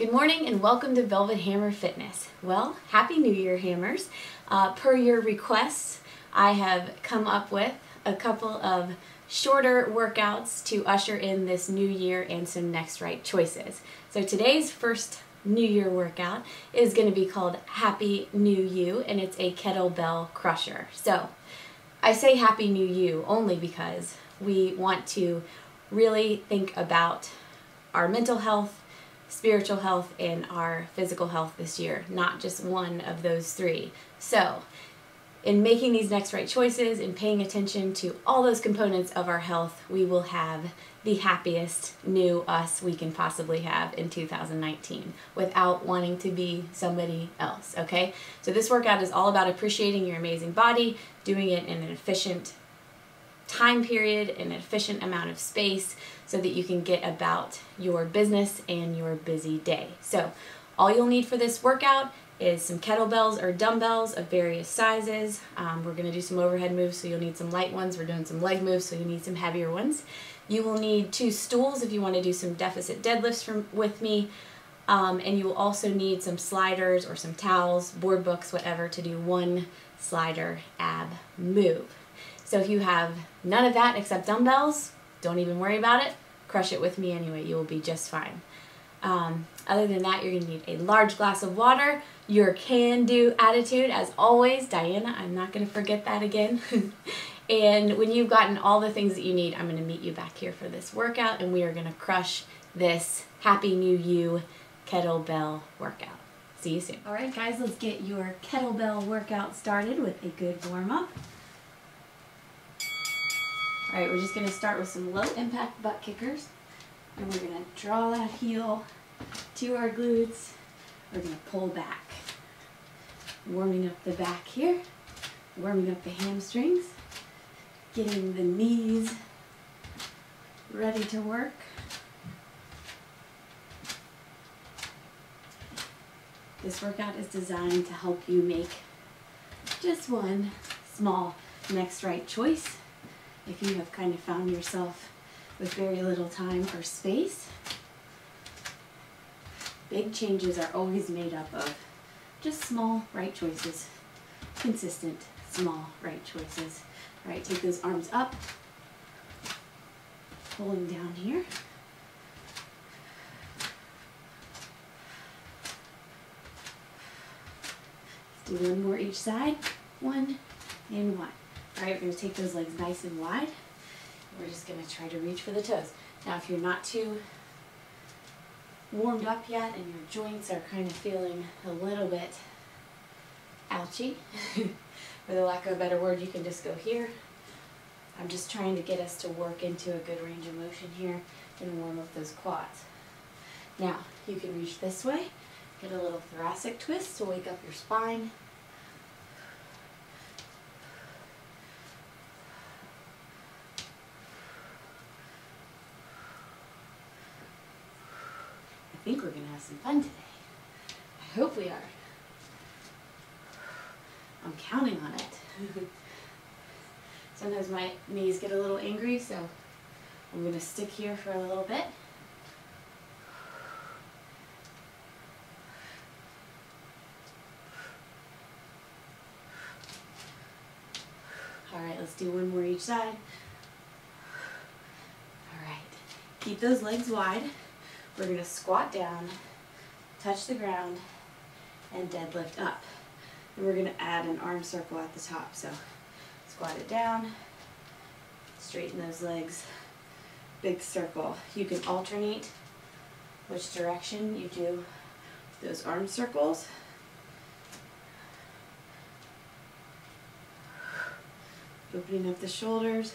Good morning and welcome to Velvet Hammer Fitness. Well, Happy New Year, Hammers. Per your requests, I have come up with a couple of shorter workouts to usher in this new year and some next right choices. So today's first New Year workout is going to be called Happy New You, and it's a kettlebell crusher. So I say Happy New You only because we want to really think about our mental health, spiritual health, and our physical health this year, not just one of those three. So in making these next right choices and paying attention to all those components of our health, we will have the happiest new us we can possibly have in 2019 without wanting to be somebody else, okay? So this workout is all about appreciating your amazing body, doing it in an efficient time period, an efficient amount of space, so that you can get about your business and your busy day. So all you'll need for this workout is some kettlebells or dumbbells of various sizes. We're going to do some overhead moves, so you'll need some light ones. We're doing some leg moves, so you need some heavier ones. You will need 2 stools if you want to do some deficit deadlifts with me. And you will also need some sliders or some towels, board books, whatever, to do 1 slider ab move. So if you have none of that except dumbbells, don't even worry about it. Crush it with me anyway. You will be just fine. Other than that, you're going to need a large glass of water, your can-do attitude, as always. Diana, I'm not going to forget that again. And when you've gotten all the things that you need, I'm going to meet you back here for this workout, and we are going to crush this Happy New You kettlebell workout. See you soon. All right, guys, let's get your kettlebell workout started with a good warm-up. All right, we're just going to start with some low impact butt kickers, and we're going to draw that heel to our glutes. We're going to pull back, warming up the back here, warming up the hamstrings, getting the knees ready to work. This workout is designed to help you make just one small next right choice. If you have kind of found yourself with very little time or space, big changes are always made up of just small right choices, consistent small right choices. All right, take those arms up, pulling down here. Let's do 1 more each side, 1 and 1. All right, we're going to take those legs nice and wide. We're just going to try to reach for the toes. Now, if you're not too warmed up yet and your joints are kind of feeling a little bit ouchy, for the lack of a better word, you can just go here. I'm just trying to get us to work into a good range of motion here and warm up those quads. Now, you can reach this way, get a little thoracic twist to wake up your spine. I think we're going to have some fun today. I hope we are. I'm counting on it. Sometimes my knees get a little angry, so I'm going to stick here for a little bit. All right, let's do 1 more each side. All right, keep those legs wide. We're going to squat down, touch the ground, and deadlift up. And we're going to add an arm circle at the top. So squat it down, straighten those legs, big circle. You can alternate which direction you do those arm circles. Opening up the shoulders,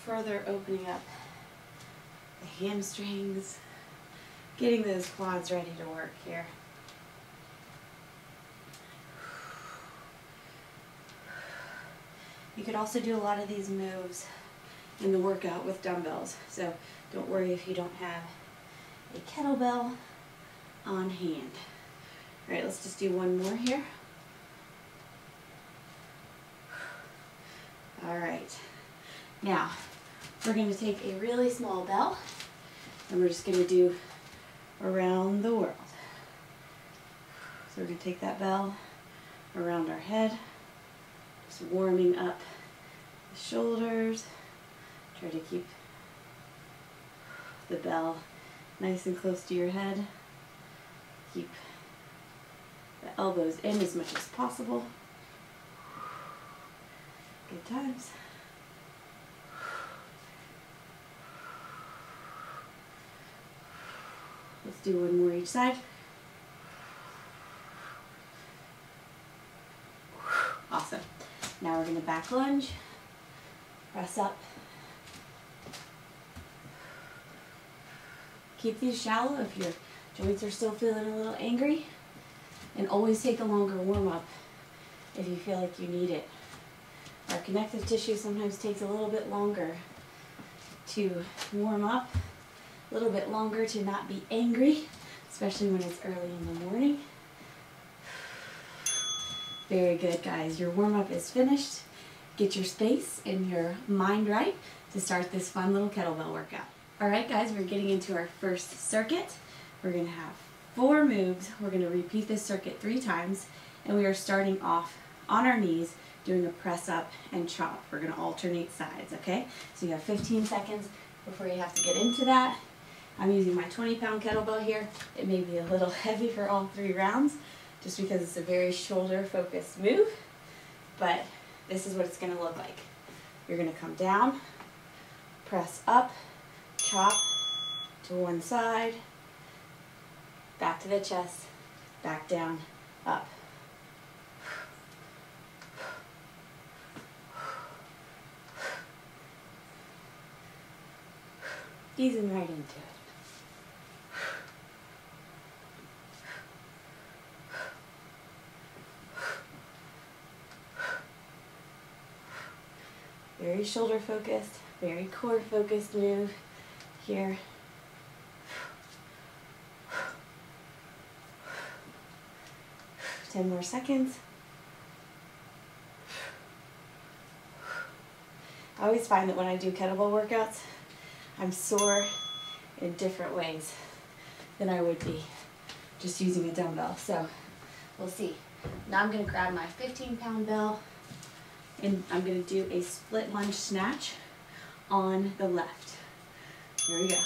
further opening up the hamstrings. Getting those quads ready to work here. You could also do a lot of these moves in the workout with dumbbells, so don't worry if you don't have a kettlebell on hand. All right, let's just do 1 more here. All right, now we're going to take a really small bell and we're just going to do around the world. we're going to take that bell around our head, just warming up the shoulders. Try to keep the bell nice and close to your head. Keep the elbows in as much as possible. Good times. Let's do one more each side. Awesome. Now we're going to back lunge, press up. Keep these shallow if your joints are still feeling a little angry, and always take a longer warm up if you feel like you need it. Our connective tissue sometimes takes a little bit longer to warm up, a little bit longer to not be angry, especially when it's early in the morning. Very good, guys. Your warm-up is finished. Get your space and your mind right to start this fun little kettlebell workout. All right, guys, we're getting into our first circuit. We're going to have 4 moves. We're going to repeat this circuit 3 times, and we are starting off on our knees doing a press up and chop. We're going to alternate sides, okay? So you have 15 seconds before you have to get into that. I'm using my 20-pound kettlebell here. It may be a little heavy for all 3 rounds, just because it's a very shoulder-focused move, but this is what it's going to look like. You're going to come down, press up, chop to one side, back to the chest, back down, up. Easing right into it. Very shoulder focused, very core focused move here. Ten more seconds. I always find that when I do kettlebell workouts, I'm sore in different ways than I would be just using a dumbbell. So we'll see. Now I'm going to grab my 15-pound bell, and I'm going to do a split lunge snatch on the left. Here we go.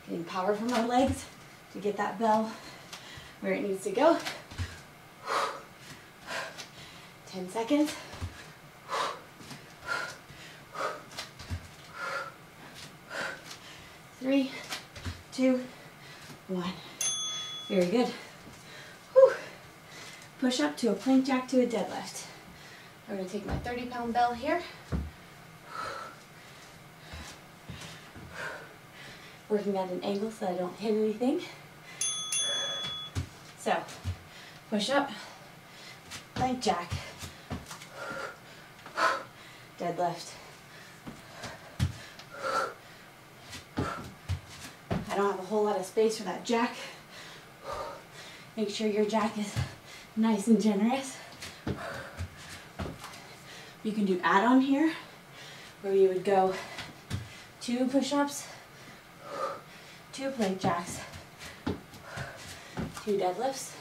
Getting power from our legs to get that bell where it needs to go. 10 seconds. Three, two, one. Very good. Whew. Push up to a plank jack to a deadlift. I'm going to take my 30-pound bell here. Working at an angle so I don't hit anything. So, push up, plank jack, deadlift. I don't have a whole lot of space for that jack. Make sure your jack is nice and generous. You can do add-on here, where you would go 2 push-ups, 2 plank jacks, 2 deadlifts,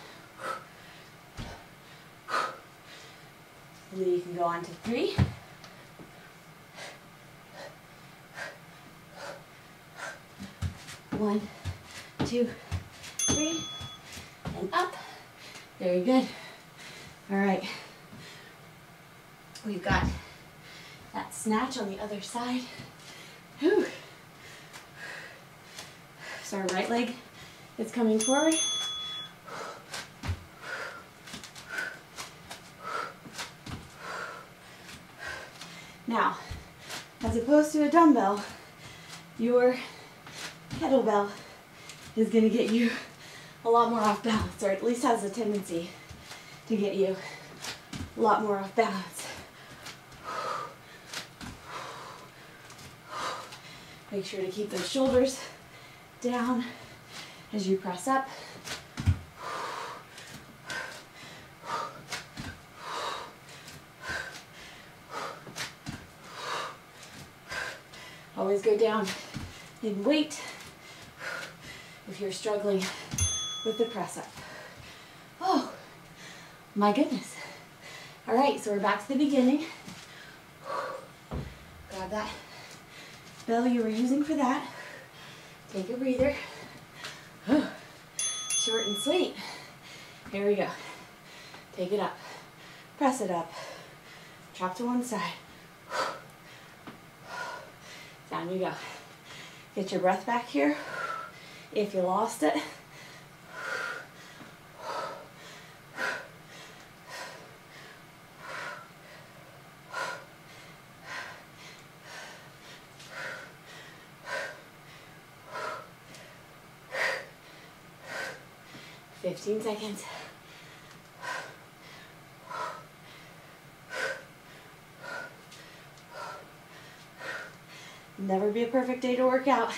and then you can go on to 3. One, 2, 3, and up. Very good. All right. We've got that snatch on the other side. Whew. So our right leg is coming forward. Now, as opposed to a dumbbell, your kettlebell is going to get you a lot more off balance, or at least has a tendency to get you a lot more off balance. Make sure to keep those shoulders down as you press up. Always go down in weight if you're struggling with the press up. Oh, my goodness. All right, so we're back to the beginning. Grab that bell you were using for that. Take a breather. Short and sweet. Here we go. Take it up. Press it up. Drop to one side. Down you go. Get your breath back here if you lost it. Fifteen seconds. Never be a perfect day to work out,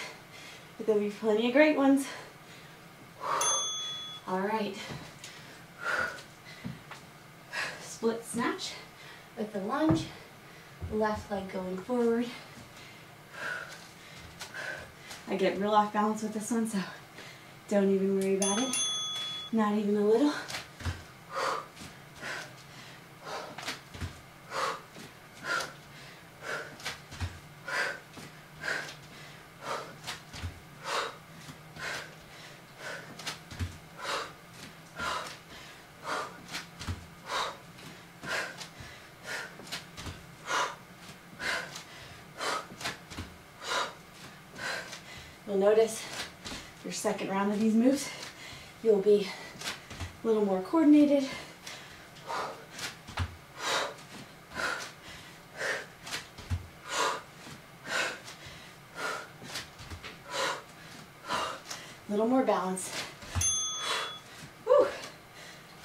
but there'll be plenty of great ones. All right. Split snatch with the lunge. Left leg going forward. I get real off balance with this one, so don't even worry about it. Not even a little. 'You'll notice your second round of these moves, you'll be a little more coordinated. A little more balance. Woo.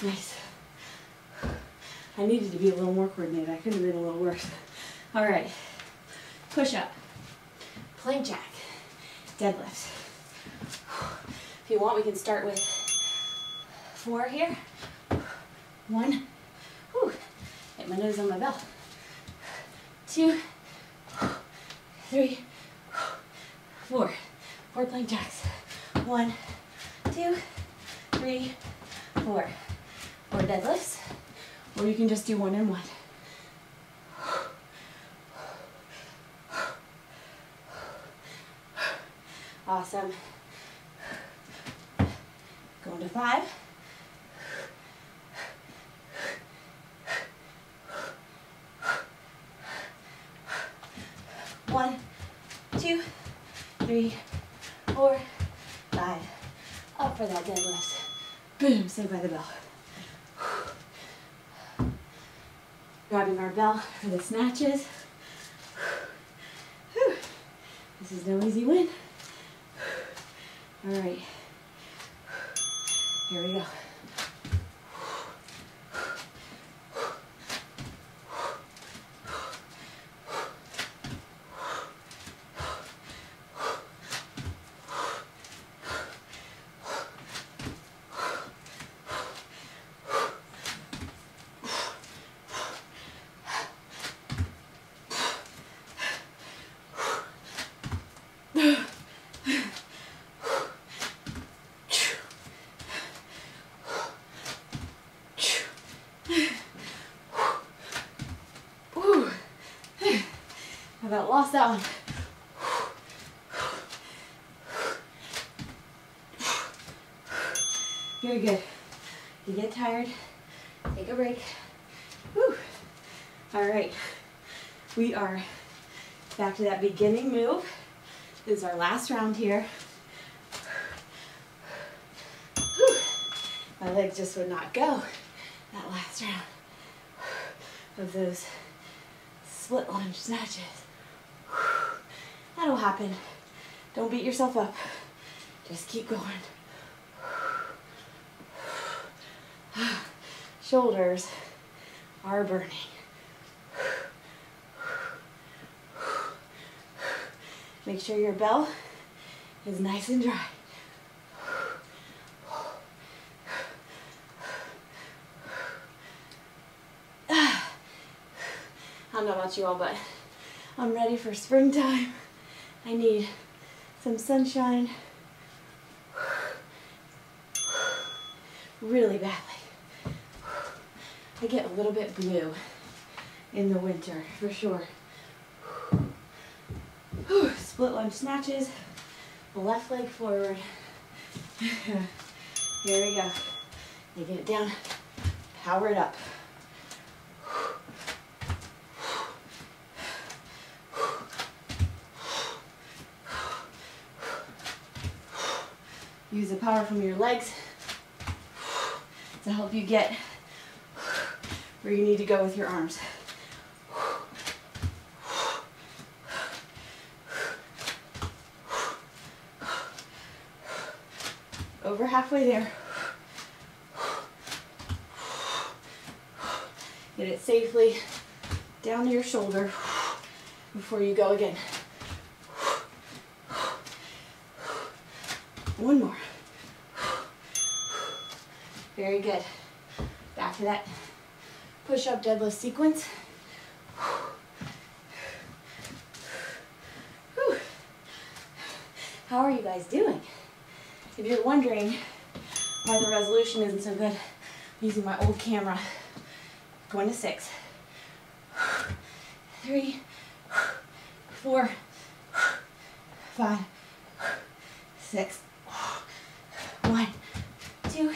Nice. I needed to be a little more coordinated. I could have been a little worse. All right. Push up. Plank jack. Deadlift. If you want, we can start with 4 here. 1. Whew. Hit my nose on my bell. 2. 3. 4. 4 plank jacks. 1, 2, 3, 4. 4 deadlifts. Or you can just do 1 and 1. Awesome. Going to 5. 1, 2, 3, 4, 5. Up for that deadlift. Boom, saved by the bell. Grabbing our bell for the snatches. Whew. This is no easy win. All right, here we go. I about lost that one. Very good. If you get tired, take a break. Whew. All right, we are back to that beginning move. This is our last round here. Whew. My legs just would not go that last round of those split lunge snatches. That'll happen. Don't beat yourself up. Just keep going. Shoulders are burning. Make sure your bell is nice and dry. I don't know about you all, but I'm ready for springtime. I need some sunshine really badly. I get a little bit blue in the winter, for sure. Split lunge snatches, left leg forward. Here we go. You get it down, power it up. Use the power from your legs to help you get where you need to go with your arms. Over halfway there. Get it safely down to your shoulder before you go again. One more. Very good. Back to that push-up deadlift sequence. Whew. How are you guys doing? If you're wondering why the resolution isn't so good, I'm using my old camera. Going to 6. 3, 4, 5, 6. 1, 2,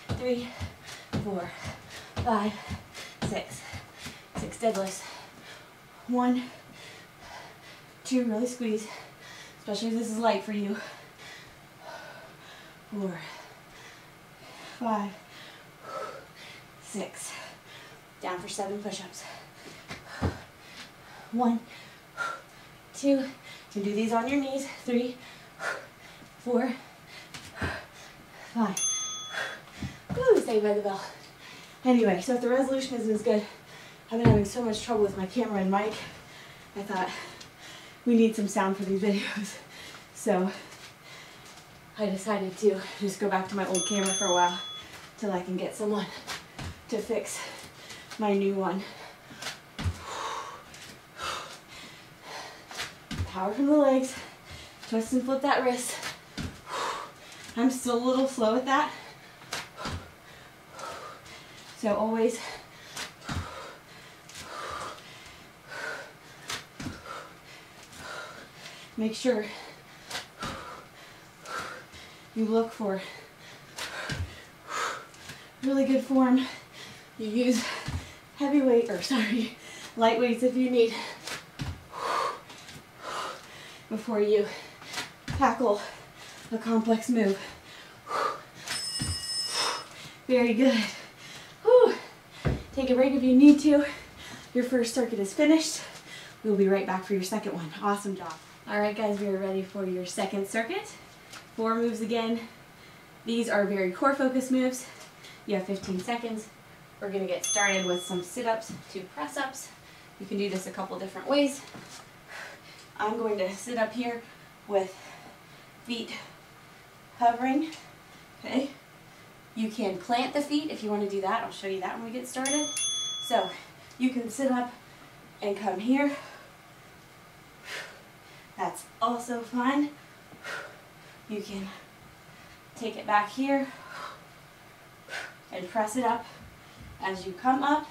3, 4, 5, 6. 6 deadlifts. 1, 2, really squeeze, especially if this is light for you. 4, 5, 6. Down for 7 push-ups. 1, 2. You can do these on your knees. 3, 4, 5. Woo, saved by the bell. Anyway, so if the resolution isn't as good, I've been having so much trouble with my camera and mic. I thought we need some sound for these videos. So I decided to just go back to my old camera for a while till I can get someone to fix my new one. Power from the legs. Twist and flip that wrist. I'm still a little slow at that. So always make sure you look for really good form. You use light weights if you need before you tackle a complex move. Very good. Whew. Take a break if you need to. Your first circuit is finished. We'll be right back for your second one. Awesome job. All right, guys, we are ready for your second circuit. 4 moves again. These are very core focused moves. You have 15 seconds. We're gonna get started with some sit-ups to press-ups. You can do this a couple different ways. I'm going to sit up here with feet hovering, okay? You can plant the feet if you want to do that. I'll show you that when we get started. So you can sit up and come here. That's also fine. You can take it back here and press it up as you come up.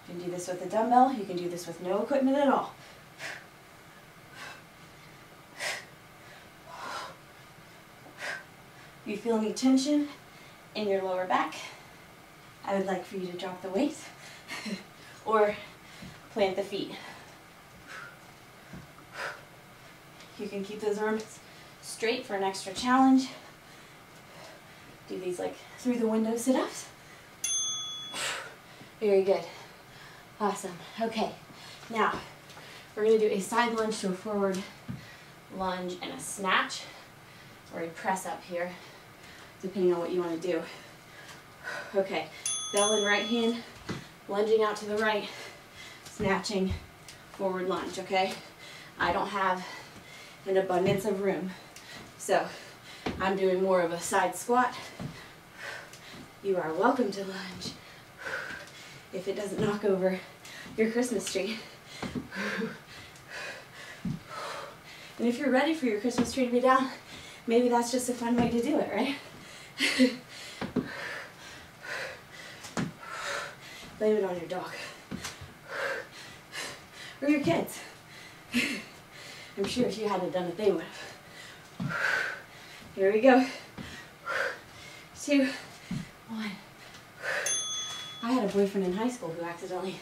You can do this with a dumbbell. You can do this with no equipment at all. If you feel any tension in your lower back, I would like for you to drop the weight or plant the feet. You can keep those arms straight for an extra challenge. Do these like through the window sit-ups. Very good. Awesome. Okay, now we're going to do a side lunge to a forward lunge and a snatch, or a press up here, depending on what you want to do. Okay, Bell in right hand, lunging out to the right, snatching, forward lunge, okay? I don't have an abundance of room, so I'm doing more of a side squat. You are welcome to lunge if it doesn't knock over your Christmas tree. And if you're ready for your Christmas tree to be down, maybe that's just a fun way to do it, right? Blame it on your dog. Or your kids. I'm sure if you hadn't done it, they would have. Here we go. 2, 1. I had a boyfriend in high school who accidentally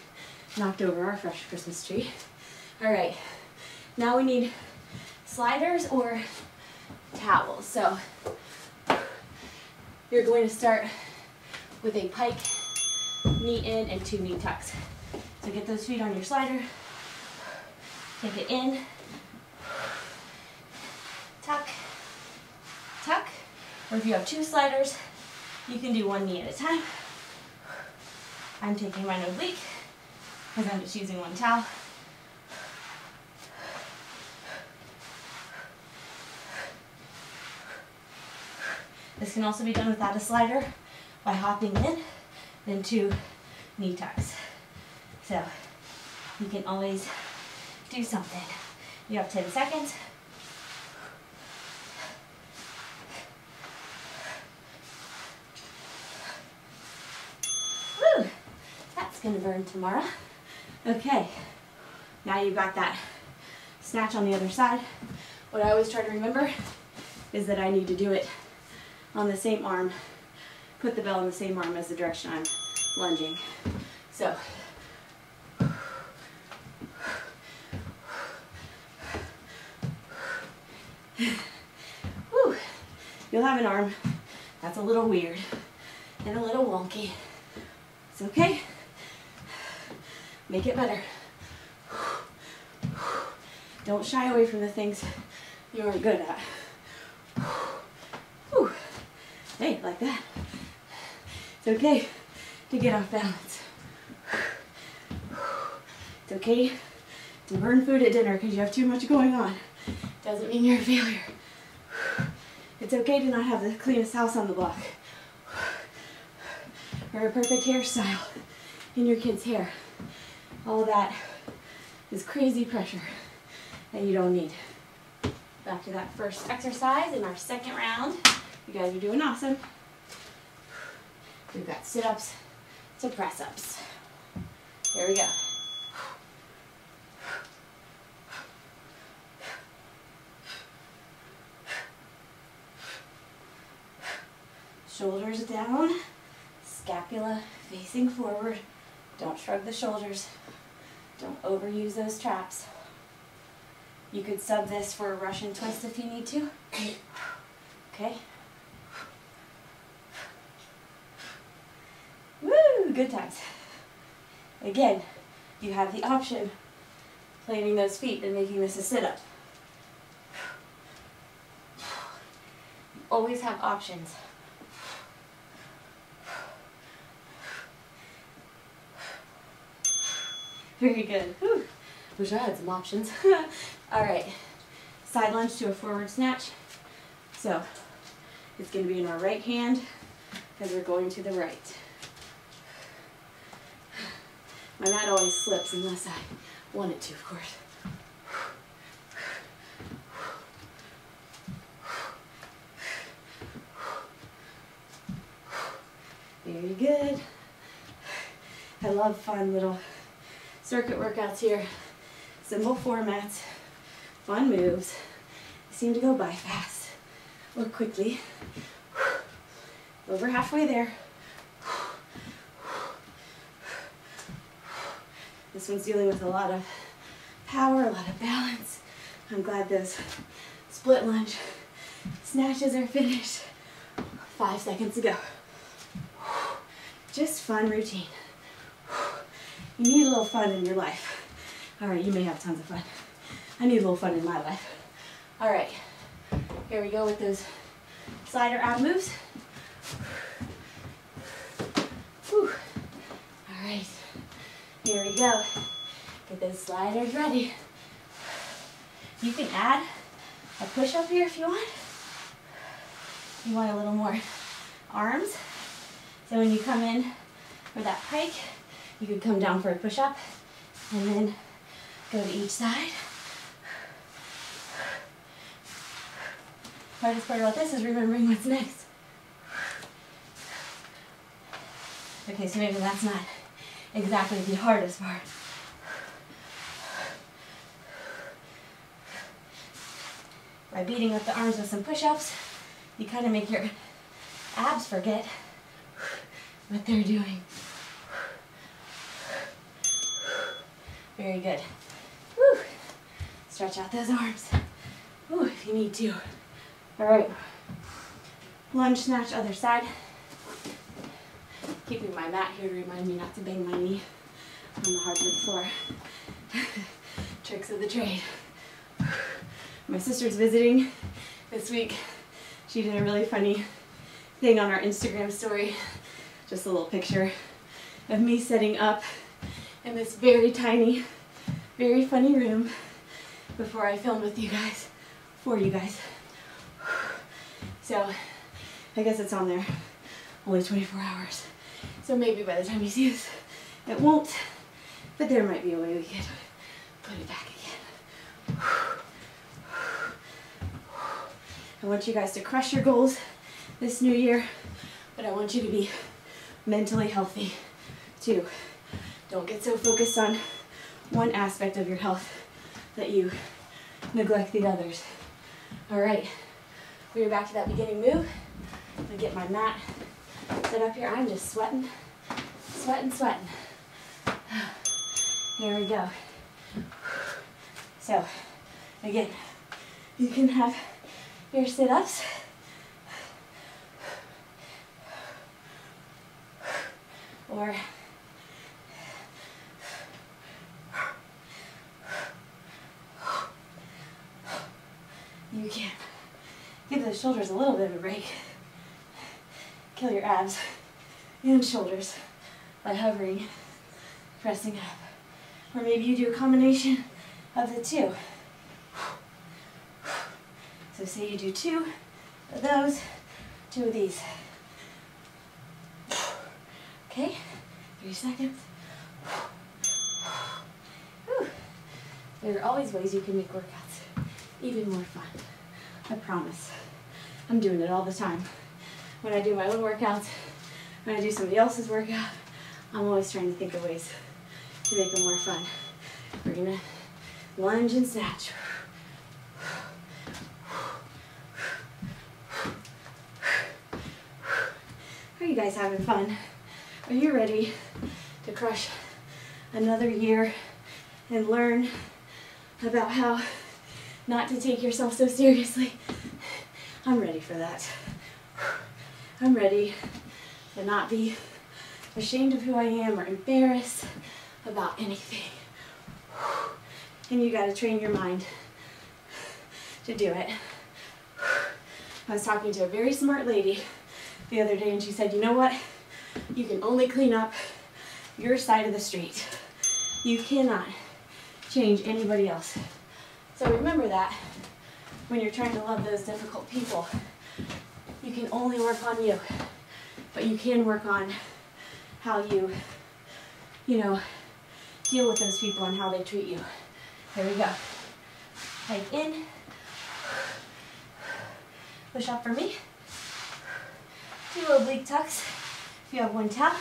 knocked over our fresh Christmas tree. All right, now we need sliders or towels. So you're going to start with a pike, knee in, and 2 knee tucks. So get those feet on your slider, take it in, tuck, tuck, or if you have 2 sliders, you can do 1 knee at a time. I'm taking mine oblique because I'm just using 1 towel. This can also be done without a slider by hopping in, then 2 knee tucks. So you can always do something. You have 10 seconds. Woo! That's gonna burn tomorrow. Okay, now you've got that snatch on the other side. What I always try to remember is that I need to do it on the same arm, put the bell in the same arm as the direction I'm lunging. So, whew, you'll have an arm that's a little weird and a little wonky. It's okay. Make it better. Don't shy away from the things you aren't good at. Whew. Hey, like that. It's okay to get off balance. It's okay to burn food at dinner because you have too much going on. Doesn't mean you're a failure. It's okay to not have the cleanest house on the block. Or a perfect hairstyle in your kid's hair. All that is crazy pressure that you don't need. Back to that first exercise in our second round. You guys are doing awesome. We've got sit-ups to press-ups. Here we go. Shoulders down, scapula facing forward. Don't shrug the shoulders. Don't overuse those traps. You could sub this for a Russian twist if you need to. Okay. Woo, good times. Again, you have the option of planting those feet and making this a sit-up. You always have options. Very good. Whew. Wish I had some options. All right, side lunge to a forward snatch. So it's going to be in our right hand because we're going to the right. My mat always slips unless I want it to, of course. Very good. I love fun little circuit workouts here. Simple formats, fun moves. They seem to go by fast or quickly. Over halfway there. This one's dealing with a lot of power, a lot of balance. I'm glad those split lunge snatches are finished 5 seconds ago. Just fun routine. You need a little fun in your life. All right, you may have tons of fun. I need a little fun in my life. All right, here we go with those slider ab moves. Whew. All right, here we go. Get those sliders ready. You can add a push-up here if you want. You want a little more arms. So when you come in for that pike, you could come down for a push-up and then go to each side. Hardest part about this is remembering what's next. Okay, so maybe that's not exactly the hardest part. By beating up the arms with some push-ups, you kind of make your abs forget what they're doing. Very good. Woo. Stretch out those arms. Woo, if you need to. All right. Lunge snatch, other side. Keeping my mat here to remind me not to bang my knee on the hardwood floor. Tricks of the trade. My sister's visiting this week. She did a really funny thing on our Instagram story. Just a little picture of me setting up in this very tiny, very funny room before I filmed with you guys, for you guys. So I guess it's on there, only 24 hours. So maybe by the time you see this, it won't, but there might be a way we could put it back again. I want you guys to crush your goals this new year, but I want you to be mentally healthy too. Don't get so focused on one aspect of your health that you neglect the others. All right, we are back to that beginning move. I'm gonna get my mat set up here. I'm just sweating, sweating, sweating. Here we go. So, again, you can have your sit-ups. Or you can give those shoulders a little bit of a break. Kill your abs and shoulders by hovering, pressing up. Or maybe you do a combination of the two. So say you do 2 of those, 2 of these. Okay, 3 seconds. Whew. There are always ways you can make workouts even more fun. I promise. I'm doing it all the time. When I do my own workouts, when I do somebody else's workout, I'm always trying to think of ways to make them more fun. We're gonna lunge and snatch. Are you guys having fun? Are you ready to crush another year and learn about how not to take yourself so seriously? I'm ready for that. I'm ready to not be ashamed of who I am or embarrassed about anything. And you gotta train your mind to do it. I was talking to a very smart lady the other day and she said, you know what? You can only clean up your side of the street. You cannot change anybody else. So remember that when you're trying to love those difficult people. You can only work on you, but you can work on how you deal with those people and how they treat you. Here we go. Pike in. Push up for me. 2 oblique tucks if you have 1 towel.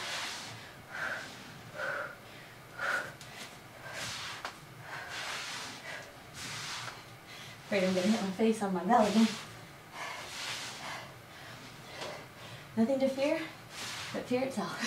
Afraid I'm gonna hit my face on my belly again. Nothing to fear, but fear itself.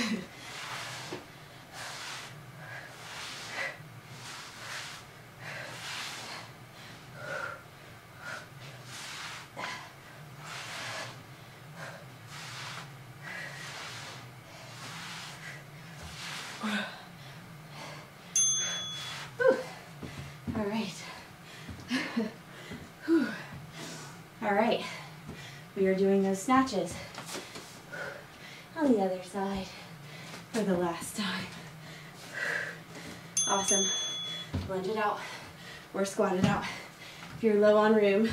All right. All right. We are doing those snatches. On the other side. for the last time. Awesome. Lunge it out or squat it out. If you're low on room,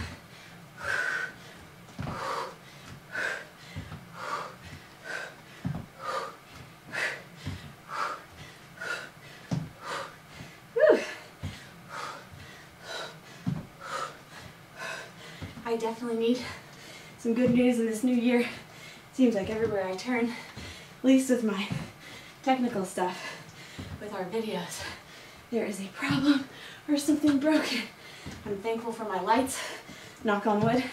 I definitely need some good news in this new year. Seems like everywhere I turn, at least with my technical stuff, with our videos, there is a problem or something broken. I'm thankful for my lights, knock on wood.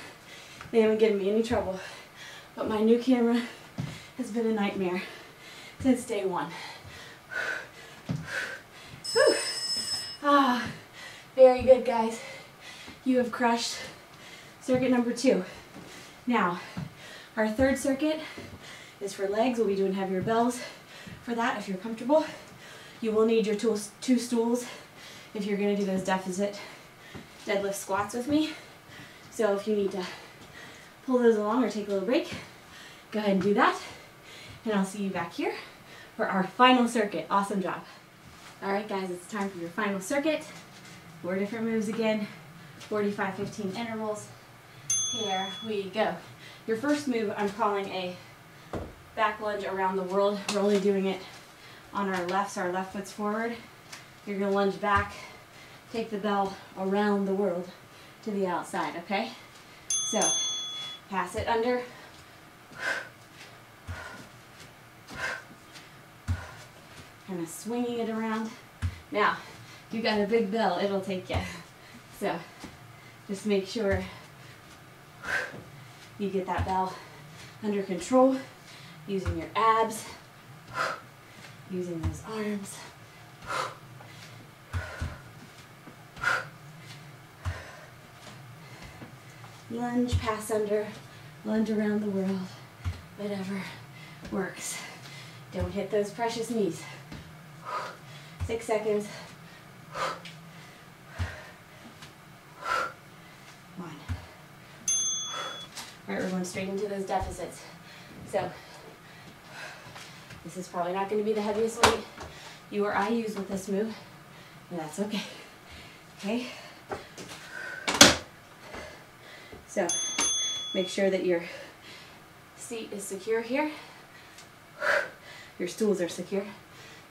They haven't given me any trouble. But my new camera has been a nightmare since day one. Whew. Ah, very good, guys. You have crushed circuit number 2. Now, our third circuit is for legs. We'll be doing heavier bells for that if you're comfortable. You will need your 2 stools if you're going to do those deficit deadlift squats with me. So if you need to pull those along or take a little break, go ahead and do that. And I'll see you back here for our final circuit. Awesome job. All right, guys, it's time for your final circuit. 4 different moves again, 45-15 intervals. Here we go. Your first move I'm calling a back lunge around the world. We're only doing it on our left, so our left foot's forward. You're going to lunge back, take the bell around the world to the outside, okay? So, pass it under. Kind of swinging it around. Now, if you got a big bell, it'll take you. So, just make sure you get that bell under control, using your abs, using those arms. Lunge, pass under, lunge around the world, whatever works. Don't hit those precious knees. 6 seconds. 1. All right, we're going straight into those deficits. So, this is probably not going to be the heaviest weight you or I use with this move, and that's okay. Okay? So, make sure that your seat is secure here. Your stools are secure.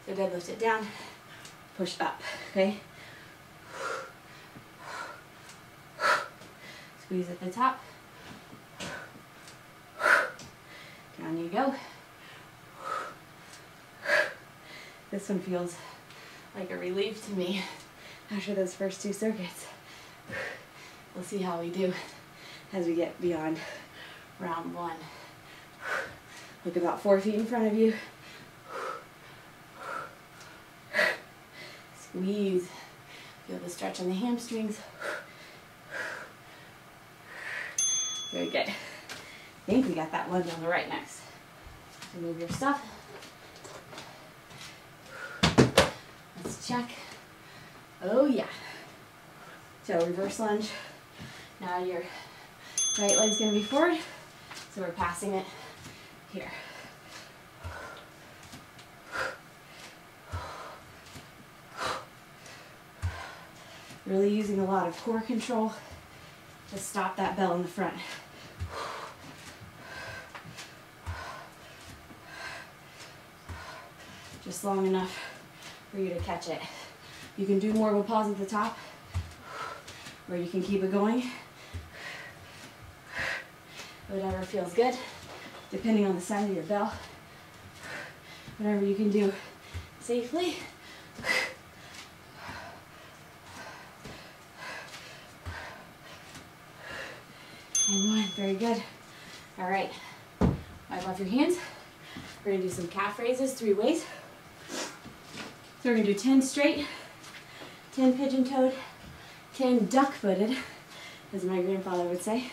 So deadlift it down, push up, okay? Squeeze at the top. Down you go. This one feels like a relief to me after those first 2 circuits. We'll see how we do as we get beyond round 1. Look about 4 feet in front of you. Squeeze. Feel the stretch on the hamstrings. Very good. I think we got that lunge on the right next. So move your stuff. Let's check. Oh yeah. So reverse lunge. Now your right leg's going to be forward. So we're passing it here. Really using a lot of core control to stop that bell in the front. Just long enough for you to catch it. You can do more of a pause at the top, or you can keep it going. Whatever feels good, depending on the size of your bell. Whatever you can do safely. And 1, very good. All right, wipe off your hands. We're gonna do some calf raises 3 ways. So we're gonna do 10 straight, 10 pigeon-toed, 10 duck-footed, as my grandfather would say,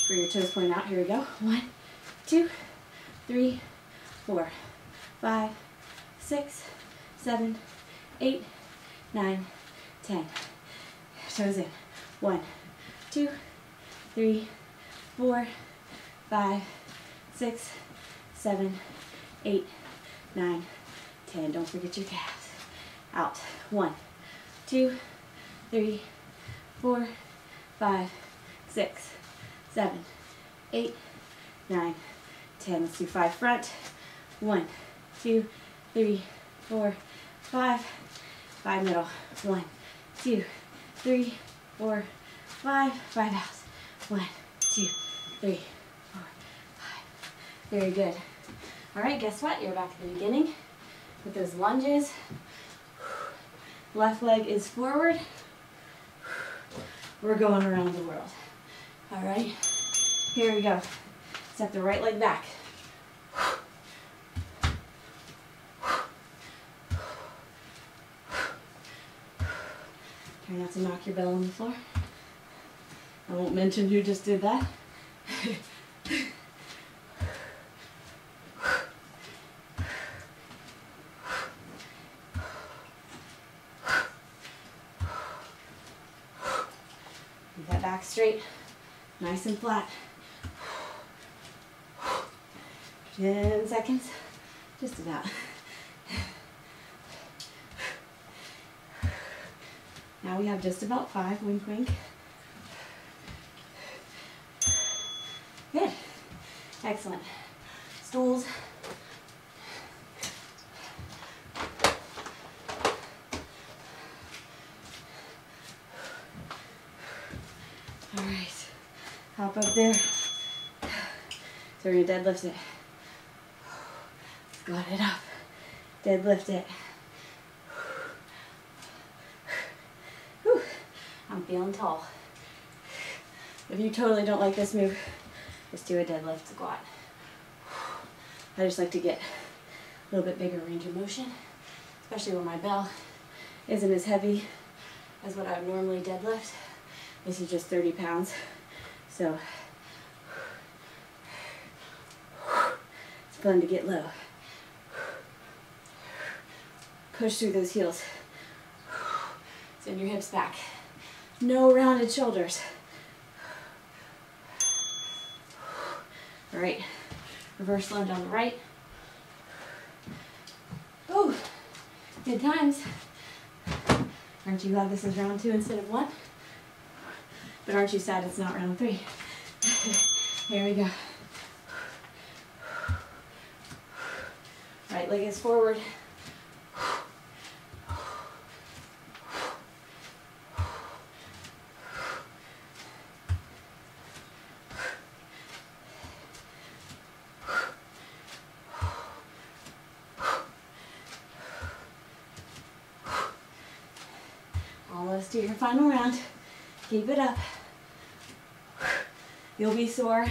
for your toes pointing out. Here we go. 1, 2, 3, 4, 5, 6, 7, 8, 9, 10. Toes in. 1, 2, 3, 4, 5, 6, 7, 8, 9, Okay, and don't forget your calves. Out. 1, 2, 3, 4, 5, 6, 7, 8, 9, 10. Let's do 5 front. 1, 2, 3, 4, 5. 5 middle. 1, 2, 3, 4, 5. 5 out. 1, 2, 3, 4, 5. Very good. All right, guess what? You're back at the beginning with those lunges. Left leg is forward. We're going around the world. All right, here we go. Step the right leg back. Try not to knock your bell on the floor. I won't mention who just did that. Keep that back straight, nice and flat. 10 seconds, just about. Now we have just about 5, wink, wink. Good, excellent. Stools. All right, hop up there. So we're gonna deadlift it. Squat it up, deadlift it. Whew. I'm feeling tall. If you totally don't like this move, just do a deadlift squat. I just like to get a little bit bigger range of motion, especially when my bell isn't as heavy as what I would normally deadlift. This is just 30 pounds, so it's fun to get low. Push through those heels. Send your hips back. No rounded shoulders. All right, reverse lunge on the right. Oh, good times. Aren't you glad this is round 2 instead of 1? But aren't you sad it's not round 3? Here we go. Right leg is forward. Almost to your final round. Keep it up. You'll be sore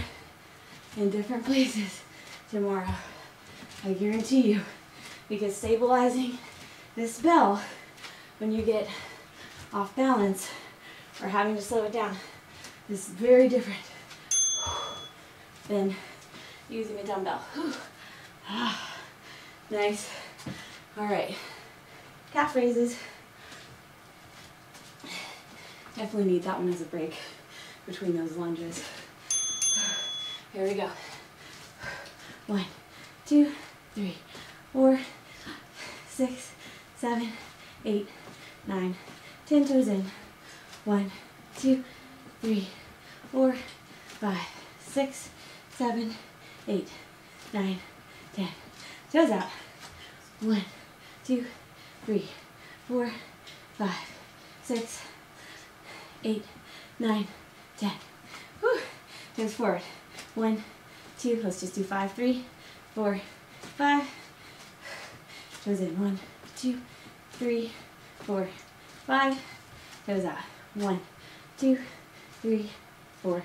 in different places tomorrow. I guarantee you. Because stabilizing this bell when you get off balance or having to slow it down is very different than using a dumbbell. Nice. All right. Calf raises. Definitely need that one as a break between those lunges. Here we go. 1, 2, 3, 4, 6, 7, 8, 9, 10 toes in. 1, 2, 3, 4, 5, 6, 7, 8, 9, 10. Toes out. 1, 2, 3, 4, 5, 6, 8, 9, 10. Whew. Toes forward. 1, 2, let's just do 5, 3, 4, 5. Toes in. 1, 2, 3, 4, 5. Toes out. 1, 2, 3, 4,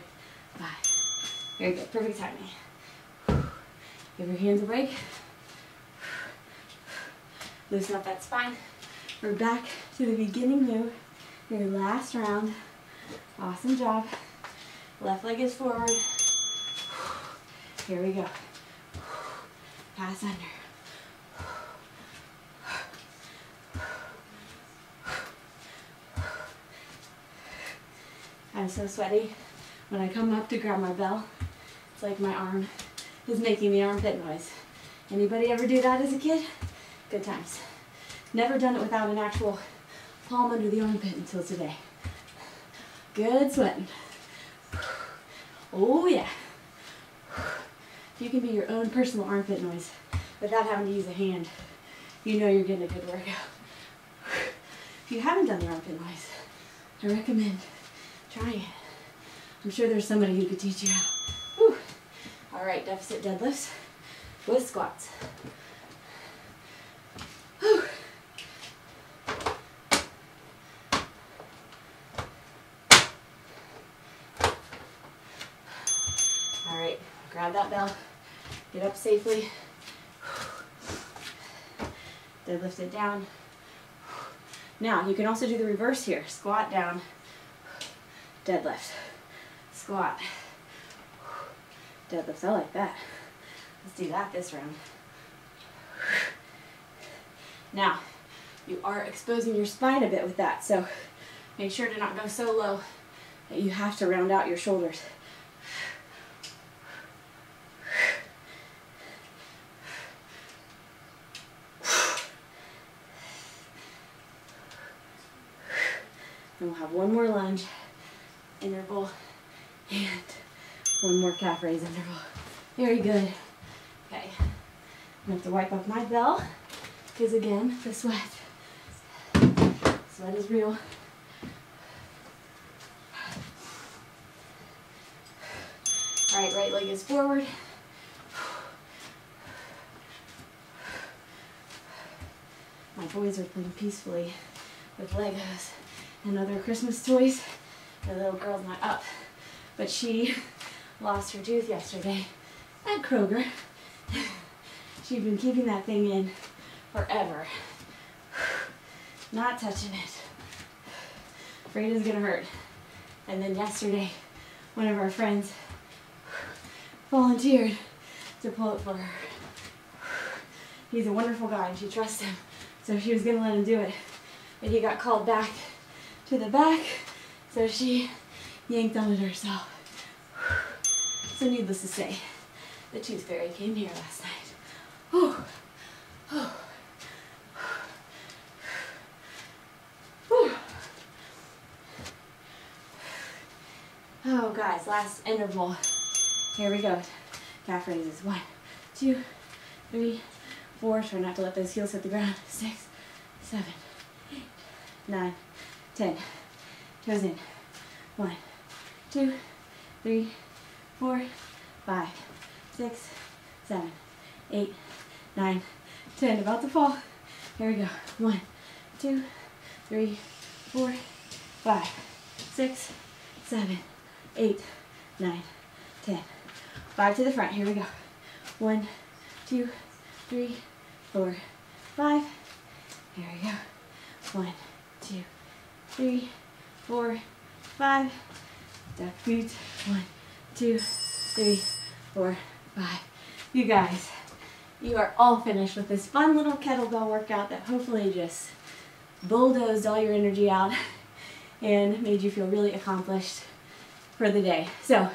5. Very good. Perfect timing. Give your hands a break. Loosen up that spine. We're back to the beginning move. Your last round. Awesome job. Left leg is forward. Here we go. Pass under. I'm so sweaty. When I come up to grab my bell, it's like my arm is making the armpit noise. Anybody ever do that as a kid? Good times. Never done it without an actual palm under the armpit until today. Good sweating. Oh yeah. You can be your own personal armpit noise without having to use a hand. You know you're getting a good workout. If you haven't done the armpit noise, I recommend trying it. I'm sure there's somebody who could teach you how. Whew. All right, deficit deadlifts with squats. Whew. All right, grab that bell, get up safely, deadlift it down. Now, you can also do the reverse here. Squat down, deadlift, squat, deadlift. I like that. Let's do that this round. Now, you are exposing your spine a bit with that, so make sure to not go so low that you have to round out your shoulders. And we'll have one more lunge interval and one more calf raise interval. Very good. Okay, I'm going to have to wipe off my bell because again, the sweat is real. All right, right leg is forward. My boys are playing peacefully with Legos and other Christmas toys. The little girl's not up, but she lost her tooth yesterday at Kroger. She'd been keeping that thing in forever. Not touching it. Afraid it's gonna hurt. And then yesterday, one of our friends volunteered to pull it for her. He's a wonderful guy and she trusts him, so she was gonna let him do it. But he got called back to the back, so she yanked on it herself. So needless to say, the tooth fairy came here last night. Whew. Whew. Whew. Oh guys, last interval. Here we go. Calf raises. 1, 2, 3, 4. Try not to let those heels hit the ground. 6, 7, 8, 9, 10. Toes in. 1, 2, 3, 4, 5, 6, 7, 8, 9, 10. About to fall. Here we go. 1, 2, 3, 4, 5, 6, 7, 8, 9, 10. 5 to the front. Here we go. 1, 2, 3, 4, 5. Here we go. 1, 2, 3, 4, 5. Duck boot. 1, 2, 3, 4, 5. You guys, you are all finished with this fun little kettlebell workout that hopefully just bulldozed all your energy out and made you feel really accomplished for the day. So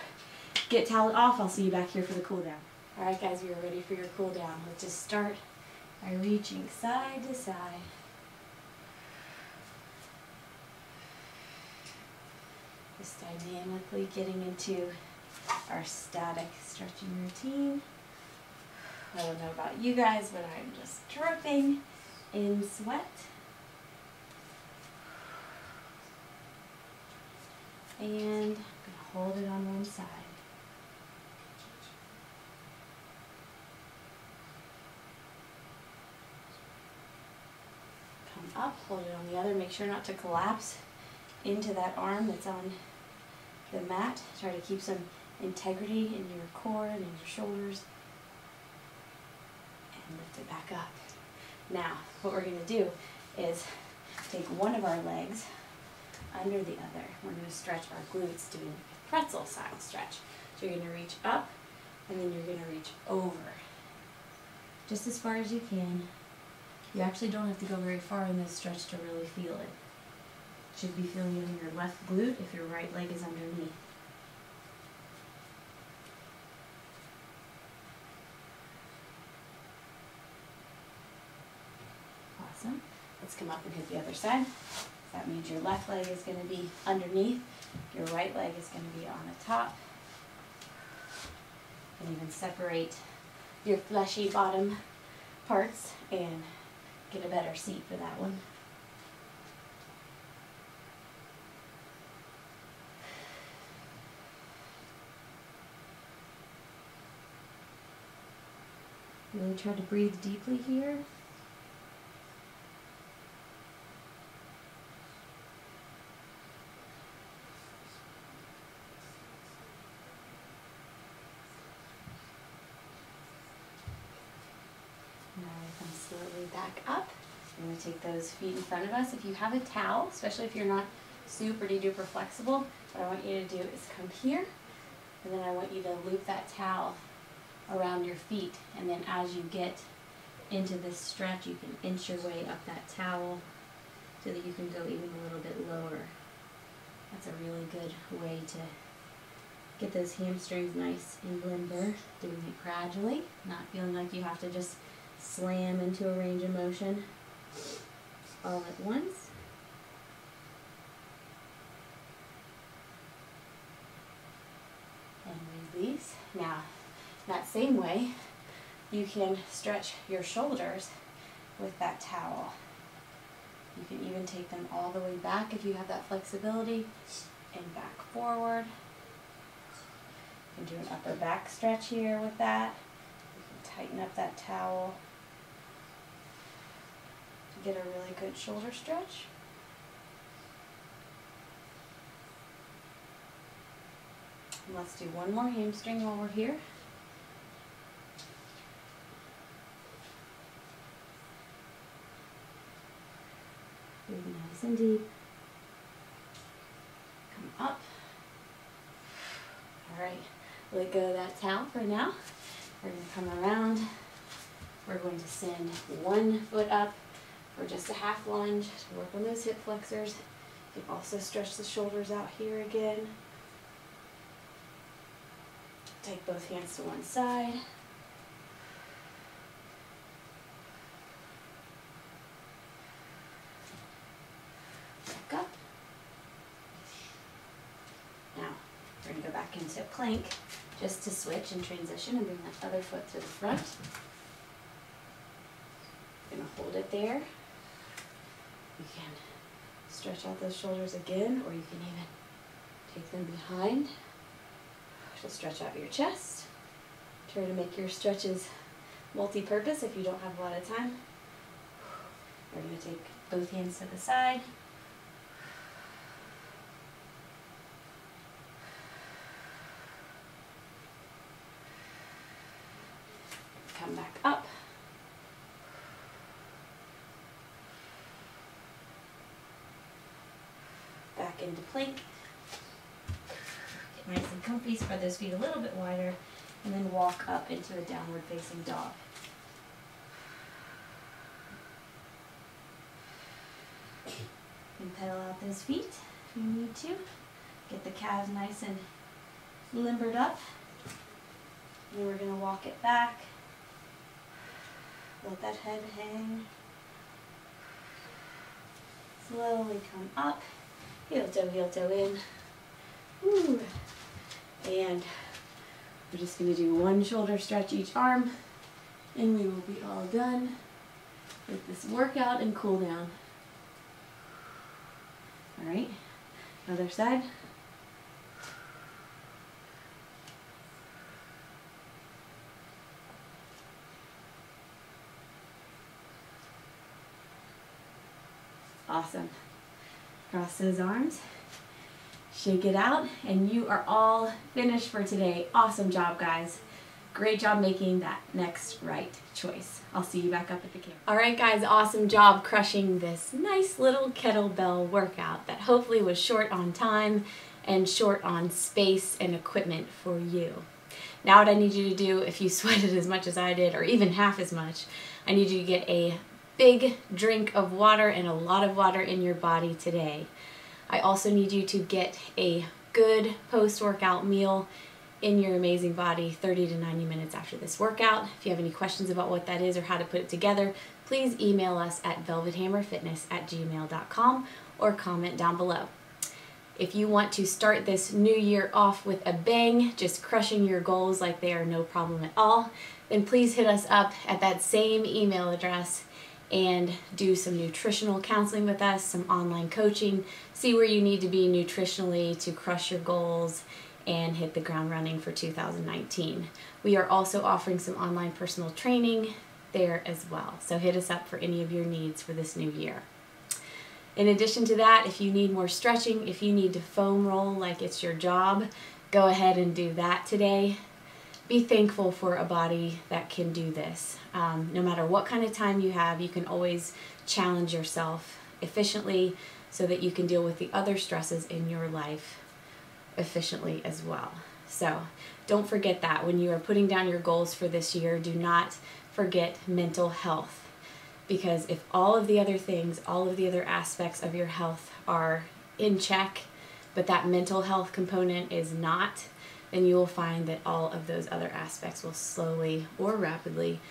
get toweled off. I'll see you back here for the cool down. All right, guys, we are ready for your cool down. Let's just start by reaching side to side. Just dynamically getting into our static stretching routine. I don't know about you guys, but I'm just dripping in sweat. And I'm going to hold it on one side. Come up, hold it on the other. Make sure not to collapse into that arm that's on the mat. Try to keep some integrity in your core and in your shoulders. And lift it back up. Now, what we're going to do is take one of our legs under the other. We're going to stretch our glutes, doing a pretzel style stretch. So you're going to reach up, and then you're going to reach over. Just as far as you can. You actually don't have to go very far in this stretch to really feel it. Should be feeling it in your left glute if your right leg is underneath. Awesome. Let's come up and hit the other side. That means your left leg is going to be underneath. Your right leg is going to be on the top. And even separate your fleshy bottom parts and get a better seat for that one. Really try to breathe deeply here. Now we come slowly back up. We're going to take those feet in front of us. If you have a towel, especially if you're not super duper flexible, what I want you to do is come here, and then I want you to loop that towel around your feet, and then as you get into this stretch, you can inch your way up that towel so that you can go even a little bit lower. That's a really good way to get those hamstrings nice and limber, doing it gradually, not feeling like you have to just slam into a range of motion all at once. And release. Now, that same way, you can stretch your shoulders with that towel. You can even take them all the way back if you have that flexibility, and back forward. You can do an upper back stretch here with that. You can tighten up that towel to get a really good shoulder stretch. And let's do one more hamstring while we're here. Breathe nice and deep. Come up. All right, let go of that towel for now. We're going to come around. We're going to send one foot up for just a half lunge to work on those hip flexors. You can also stretch the shoulders out here again. Take both hands to one side. Back up. Now, we're going to go back into plank just to switch and transition and bring that other foot to the front. You're going to hold it there. You can stretch out those shoulders again, or you can even take them behind. So stretch out your chest. Try to make your stretches multi-purpose if you don't have a lot of time. We're going to take both hands to the side. Come back up. Back into plank. Get nice and comfy, spread those feet a little bit wider, and then walk up into a downward facing dog. And pedal out those feet if you need to. Get the calves nice and limbered up. And we're going to walk it back. Let that head hang. Slowly come up. Heel toe in. Woo. And we're just going to do one shoulder stretch each arm, and we will be all done with this workout and cool down. All right, other side. Awesome. Cross those arms, shake it out, and you are all finished for today. Awesome job, guys. Great job making that next right choice. I'll see you back up at the camera. All right, guys, awesome job crushing this nice little kettlebell workout that hopefully was short on time and short on space and equipment for you. Now what I need you to do, if you sweated as much as I did, or even half as much, I need you to get a big drink of water and a lot of water in your body today. I also need you to get a good post-workout meal in your amazing body 30 to 90 minutes after this workout. If you have any questions about what that is or how to put it together, please email us at velvethammerfitness@gmail.com or comment down below. If you want to start this new year off with a bang, just crushing your goals like they are no problem at all, then please hit us up at that same email address and do some nutritional counseling with us, some online coaching, see where you need to be nutritionally to crush your goals and hit the ground running for 2019. We are also offering some online personal training there as well, so hit us up for any of your needs for this new year. In addition to that, if you need more stretching, if you need to foam roll like it's your job, go ahead and do that today. Be thankful for a body that can do this. No matter what kind of time you have, you can always challenge yourself efficiently so that you can deal with the other stresses in your life efficiently as well. So don't forget that when you are putting down your goals for this year, do not forget mental health. Because if all of the other things, all of the other aspects of your health are in check, but that mental health component is not, then you will find that all of those other aspects will slowly or rapidly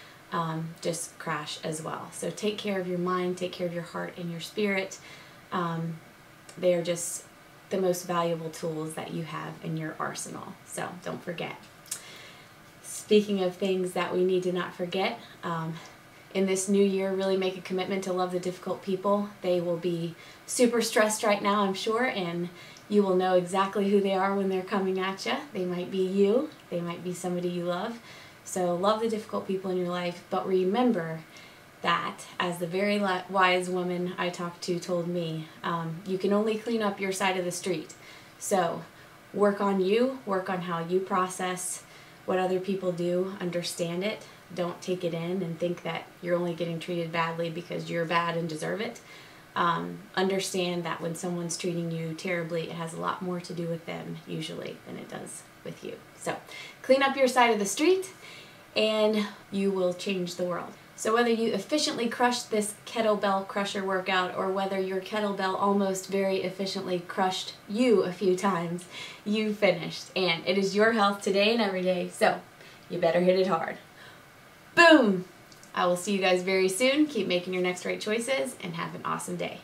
just crash as well. So take care of your mind, take care of your heart and your spirit. They are just the most valuable tools that you have in your arsenal. So don't forget. Speaking of things that we need to not forget, in this new year, really make a commitment to love the difficult people. They will be super stressed right now, I'm sure, and you will know exactly who they are when they're coming at you. They might be you, they might be somebody you love. So love the difficult people in your life, but remember that, as the very wise woman I talked to told me, you can only clean up your side of the street. So work on you, work on how you process what other people do, understand it. Don't take it in and think that you're only getting treated badly because you're bad and deserve it. Understand that when someone's treating you terribly, it has a lot more to do with them usually than it does with you. So clean up your side of the street and you will change the world. So whether you efficiently crushed this kettlebell crusher workout or whether your kettlebell almost very efficiently crushed you a few times, you finished. And it is your health today and every day, so you better hit it hard. Boom! I will see you guys very soon. Keep making your next right choices and have an awesome day.